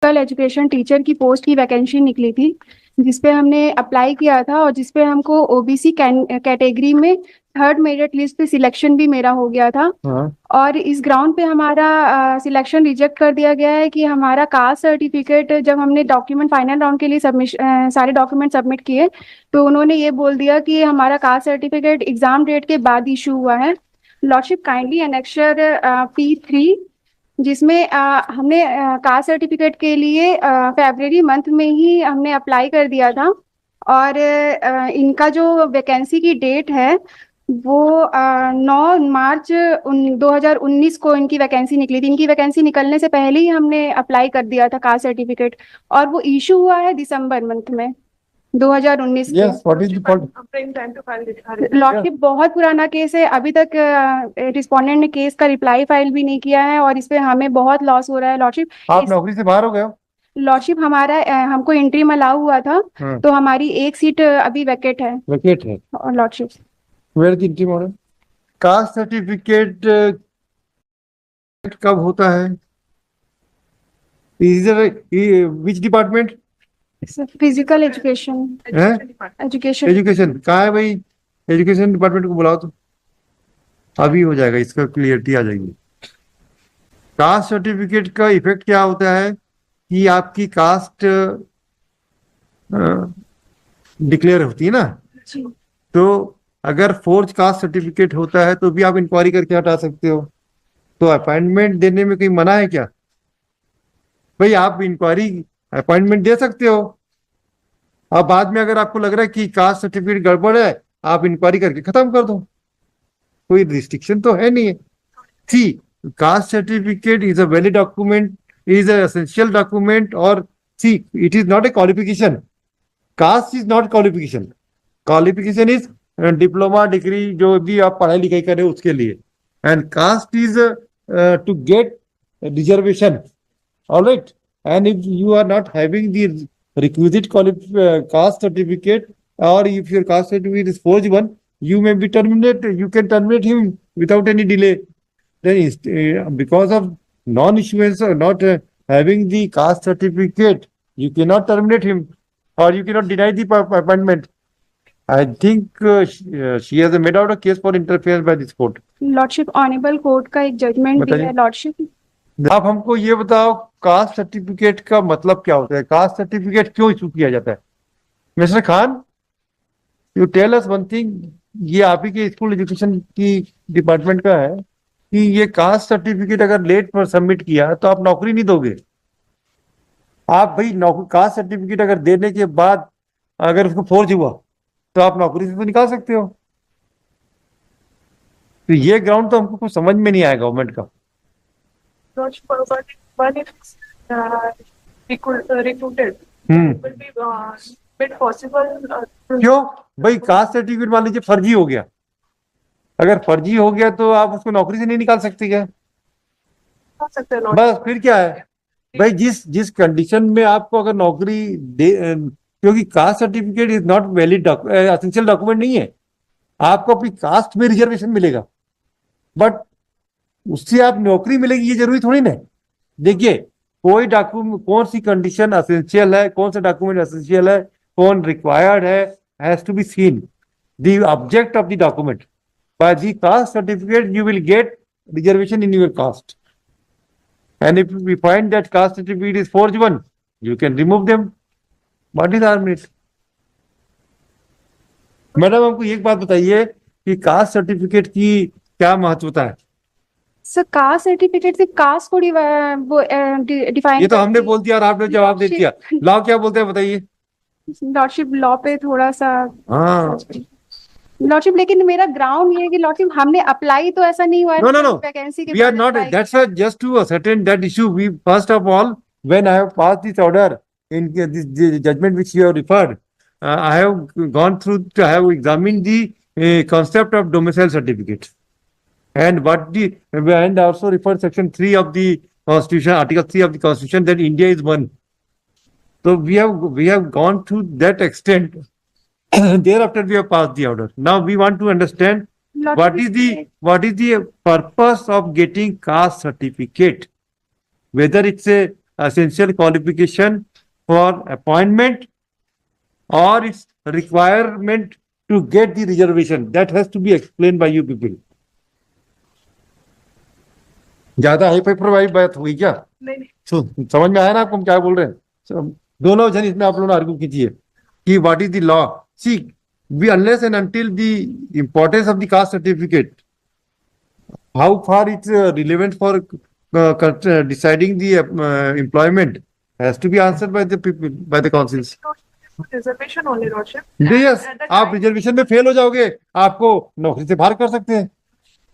कल education teacher की post की वैकेंसी निकली थी, जिसपे हमने अप्लाई किया था और जिसपे हमको ओबीसी कैटेगरी में थर्ड मेरिट लिस्ट पे सिलेक्शन भी मेरा हो गया था। हाँ। और इस ग्राउंड पे हमारा सिलेक्शन रिजेक्ट कर दिया गया है कि हमारा कास्ट सर्टिफिकेट, जब हमने डॉक्यूमेंट फाइनल राउंड के लिए सारे डॉक्यूमेंट सबमिट किए, तो उन्होंने ये बोल दिया कि हमारा कास्ट सर्टिफिकेट एग्जाम डेट के बाद इशू हुआ है। लॉर्डशिप काइंडली एनेक्चर P3, जिसमें हमने कास्ट सर्टिफिकेट के लिए फरवरी मंथ में ही हमने अप्लाई कर दिया था। और इनका जो वैकेंसी की डेट है वो 9 मार्च 2019 को इनकी वैकेंसी निकली थी। इनकी वैकेंसी निकलने से पहले ही हमने अप्लाई कर दिया था कास्ट सर्टिफिकेट, और वो इशू हुआ है दिसंबर मंथ में 2019 के। Yes, what is the fault? Lordship बहुत पुराना केस है, अभी तक रिस्पोंडेंट ने केस का रिप्लाई फाइल भी नहीं किया है और इस पे हमें बहुत लॉस हो रहा है लॉर्डशिप। आप नौकरी से बाहर हो गए हो? लॉर्डशिप हमारा हमको इंट्रीम अलाउ हुआ था, तो हमारी एक सीट अभी वैकेट है वैकेट है lordship. Where the entry model? Caste certificate कब होता है? Which department? Physical education. Education. Education कहाँ है भाई? एजुकेशन डिपार्टमेंट को बुलाओ तो अभी हो जाएगा, इसका क्लियरिटी आ जाएगी। कास्ट सर्टिफिकेट का इफेक्ट क्या होता है कि आपकी कास्ट डिक्लेयर होती है ना, तो अगर फोर्ज कास्ट सर्टिफिकेट होता है तो भी आप इंक्वायरी करके हटा सकते हो। तो अपॉइंटमेंट देने में कोई मना है क्या भाई? आप इंक्वायरी अपॉइंटमेंट दे सकते हो। अब बाद में अगर आपको लग रहा है कि कास्ट सर्टिफिकेट गड़बड़ है, आप इंक्वायरी करके खत्म कर दो, कोई रिस्ट्रिक्शन तो है नहीं है। See, caste certificate is a valid document, is an essential document, or see, it is not a qualification. Caste is not qualification. Qualification is diploma, degree, जो भी आप पढ़ाई लिखाई करें उसके लिए, and caste is to get reservation. All right, and if you are not having the requisite caste certificate, or if your caste certificate is forged one, you may be terminated. You can terminate him without any delay. Then because of non-issuance or not having the caste certificate, you cannot terminate him or you cannot deny the appointment. I think she has made out a case for interference by this court. Lordship honourable court का एक judgement भी है lordship. आप हमको ये बताओ, caste certificate का मतलब क्या होता है? कास्ट सर्टिफिकेट क्यों इशू किया जाता है? Mister Khan, you tell us one thing. ये आप ही के स्कूल एजुकेशन की डिपार्टमेंट का है कि ये कास्ट सर्टिफिकेट अगर लेट पर सबमिट किया तो आप नौकरी नहीं दोगे। आप भाई कास्ट सर्टिफिकेट अगर देने के बाद अगर उसको फोर्ज हुआ तो आप नौकरी से तो निकाल सकते हो। तो ये ग्राउंड तो हमको कुछ समझ में नहीं आया गवर्नमेंट का। क्यों भाई? कास्ट सर्टिफिकेट मान लीजिए फर्जी हो गया, अगर फर्जी हो गया तो आप उसको नौकरी से नहीं निकाल सकते क्या? बस फिर क्या है भाई? जिस कंडीशन में आपको अगर नौकरी दे, क्योंकि cast certificate is not valid essential document नहीं है। आपको अपनी कास्ट में रिजर्वेशन मिलेगा, बट उससे आप नौकरी मिलेगी ये जरूरी थोड़ी ना। देखिए, कोई डॉक्यूमेंट, कौन सी कंडीशन एसेंशियल है, कौन सा डॉक्यूमेंट एसेंशियल है, कौन रिक्वायर्ड है, has to be seen the object of the document. By the caste certificate, you will get reservation in your caste. And if we find that caste certificate is forged one, you can remove them. What is harm in it? Madam, हमको एक बात बताइए कि caste certificate की क्या महत्वता है? Sir, caste certificate से कास्ट को डिफाइन, ये तो हमने बोल दिया और आपने जवाब दे दिया। लॉ क्या बोलते हैं बताइए? लॉर्डशिप लॉ पे थोड़ा सा हाँ लॉर्डशिप, लेकिन मेरा ग्राउंड ये है कि लॉर्डशिप हमने अप्लाई तो ऐसा नहीं हुआ है। No. वैकेंसी के We are not. That's just to ascertain that issue. We first of all, when I have passed this order in this judgment which you have referred, I have gone through to have examined the concept of domicile certificate, and and also referred section 3 of the Constitution, Article 3 of the Constitution, that India is one. So we have gone to that extent. Thereafter, we have passed the order. Now we want to understand what is the purpose of getting caste certificate, whether it's a essential qualification for appointment or its requirement to get the reservation. That has to be explained by you people. ज्यादा hi fi बात हुई क्या? नहीं। समझ में आया ना आपको हम क्या बोल रहे हैं? दोनों जन इसमें आप लोग आर्ग्यू कीजिए कि what is the law. See, we unless and until the importance of the caste certificate, how far it's relevant for deciding the employment has to be answered by the people, by the councils. Reservation only Roshan. Yes, आप reservation में fail हो जाओगे, आपको नौकरी से बाहर कर सकते हैं.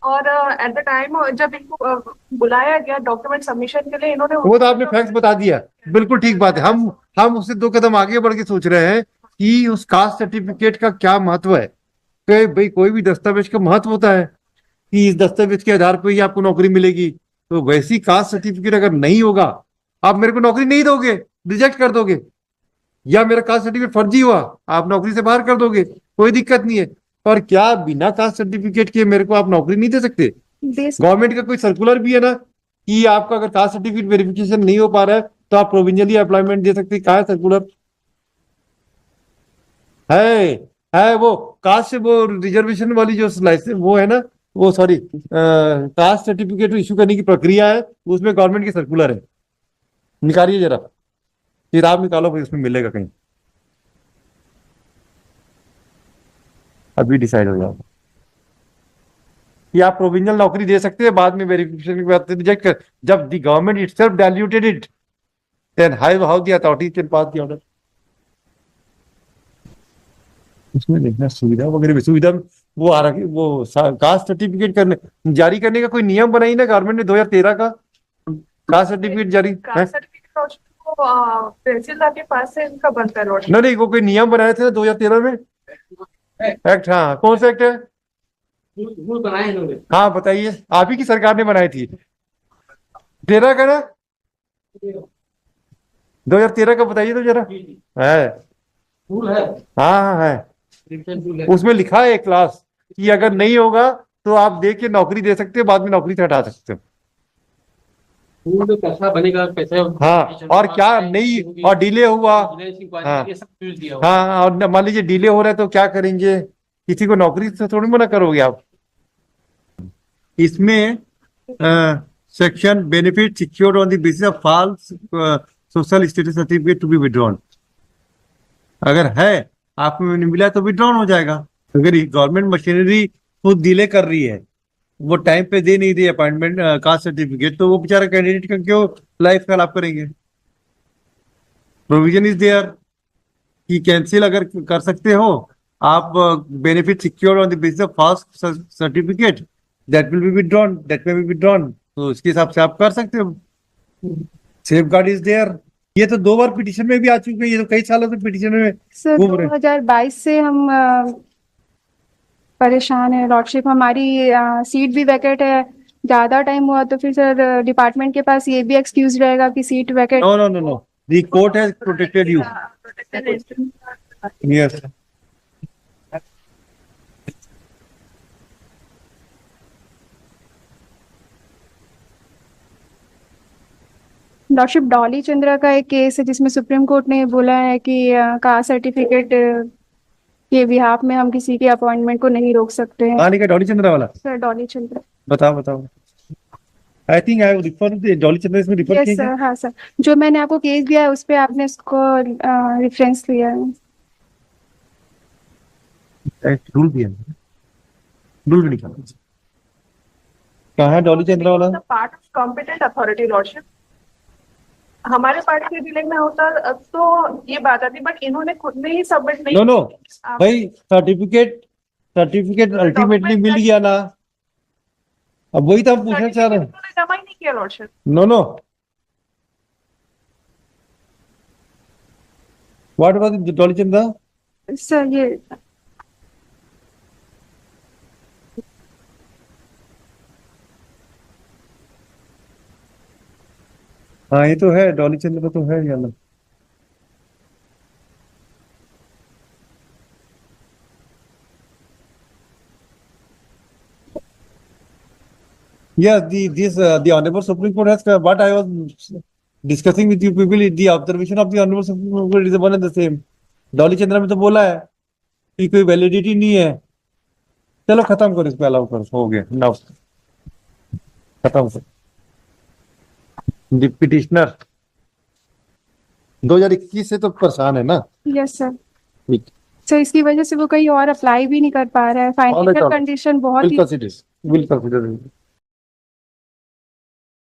और एट द टाइम जब इनको बुलाया गया डॉक्यूमेंट सबमिशन के लिए, इन्होंने वो तो आपने फैक्ट बता दिया, बिल्कुल ठीक बात है. हम उससे 2 कदम आगे बढ़ के सोच रहे हैं कि उस कास्ट सर्टिफिकेट का क्या महत्व है. कि भाई कोई भी दस्तावेज का महत्व होता है कि इस दस्तावेज के आधार पर ही आपको नौकरी मिलेगी. तो वैसी कास्ट सर्टिफिकेट अगर नहीं होगा, आप मेरे को नौकरी नहीं दोगे, रिजेक्ट कर दोगे, या मेरा कास्ट सर्टिफिकेट फर्जी हुआ, आप नौकरी से बाहर कर दोगे, कोई दिक्कत नहीं है. पर क्या बिना कास्ट सर्टिफिकेट के मेरे को आप नौकरी नहीं दे सकते? गवर्नमेंट का कोई सर्कुलर भी है ना कि आपका अगर कास्ट सर्टिफिकेट वेरिफिकेशन नहीं हो पा रहा है तो आप प्रोविजनली एम्प्लॉयमेंट दे सकते हैं. कहा है सर्कुलर? है वो कास्ट, वो रिजर्वेशन वाली जो लाइसेंस वो है ना, वो सॉरी कास्ट सर्टिफिकेट इशू करने की प्रक्रिया है, उसमें गवर्नमेंट की सर्कुलर है. निकालिए जरा, किताब निकालो भाई, उसमें मिलेगा कहीं. अभी डिसाइड हो जाएगा कि आप प्रोविजनल नौकरी दे सकते हैं, बाद में वेरिफिकेशन के बाद रिजेक्ट कर. जब the government itself diluted it, then how the authority can pass the order. उसमें देखना सुविधा वगैरह, सुविधा वो आ रहा, वो कास्ट सर्टिफिकेट करने जारी करने का कोई नियम बनाई ना गवर्नमेंट ने 2013 का कास्ट सर्टिफिकेट जारी है. तहसीलदार के पास से इनका बनता है. नहीं, वो कोई नियम बनाए थे ना 2013 में एक्ट. हाँ, कौन सा एक्ट है? रूल बनाए इन्होंने. हाँ बताइए, आप ही की सरकार ने बनाई थी. 13 का ना, 2013 का बताइए तो जरा. है रूल है. हाँ है. रूल है. उसमें लिखा है एक क्लास कि अगर नहीं होगा तो आप देख के नौकरी दे सकते हो, बाद में नौकरी से हटा सकते हो. रूल कैसा बनेगा, कैसे? हाँ, और क्या नहीं, और डिले हुआ. हाँ ये सब यूज दिया हुआ. हाँ, और मान लीजिए डिले हो रहा है तो क्या करेंगे? किसी को नौकरी से थोड़ी मना करोगे आप. इसमें section benefit secured on the basis of false social status certificate to be withdrawn. अगर है आपको नहीं मिला तो विड्रॉन हो जाएगा. अगर गवर्नमेंट मशीनरी खुद डिले कर रही है, वो टाइम पे दे नहीं रही अपॉइंटमेंट कास्ट सर्टिफिकेट, तो वो बेचारा कैंडिडेट का क्यों लाइफ खराब करेंगे? प्रोविजन इज देयर कि कैंसिल अगर कर सकते हो आप, benefit secure on the basis of false certificate, that will be withdrawn, that may be withdrawn. तो उसके हिसाब से आप कर सकते हो. Safeguard is there. ये तो 2 बार पिटीशन में भी आ चुके हैं, ये तो कई सालों से पिटीशन में सर घूम रहे हैं. 2022 से हम परेशान है लॉर्डशिप. हमारी सीट भी वैकेंट है, ज्यादा टाइम हुआ तो फिर सर डिपार्टमेंट के पास ये भी एक्सक्यूज रहेगा कि seat vacant. No no no no, the court has protected you. Yes. Lordship, Dolly Chandra का एक केस है जिसमें सुप्रीम कोर्ट ने बोला है कि कास्ट सर्टिफिकेट के बिहाफ में हम किसी के अपॉइंटमेंट को नहीं रोक सकते हैं. कहानी का डॉली चंद्रा वाला? सर डॉली चंद्रा. बताओ. I think I refer to Dolly Chandra. इसमें रिफर यस सर. हाँ सर, जो मैंने आपको केस दिया है उस पे आपने उसको रेफरेंस लिया है. रूल दिया, रूल भी निकाला. कहाँ है डॉली चंद्रा वाला? Part of competent authority lordship. हमारे पार्टी के डीलिंग में होता तो ये बात आती, बट इन्होंने खुद ने ही सबमिट नहीं. नो भाई, सर्टिफिकेट अल्टीमेटली मिल गया ना. अब वही तो हम पूछना चाह रहे हैं. जमा ही नहीं किया lordship. No, what about Dolly Chandra? Sir ये हाँ, ये तो है, डॉली चंद्रा तो है यार. Yes, the Honorable Supreme Court has what I was discussing with you people the observation of the honourable supreme court is one and the same. Dolly Chandra में तो बोला है कि कोई वैलिडिटी नहीं है। चलो खत्म करो, इसको अलाउ करो, हो गया नाउ खत्म करो। द पिटिशनर 2021 से तो परेशान है ना। Yes sir. ठीक, सो इसकी वजह से वो कहीं और अप्लाई भी नहीं कर पा रहा है, All right, financial all right. Condition बहुत विल ही कंसीडर, विल कंसीडर।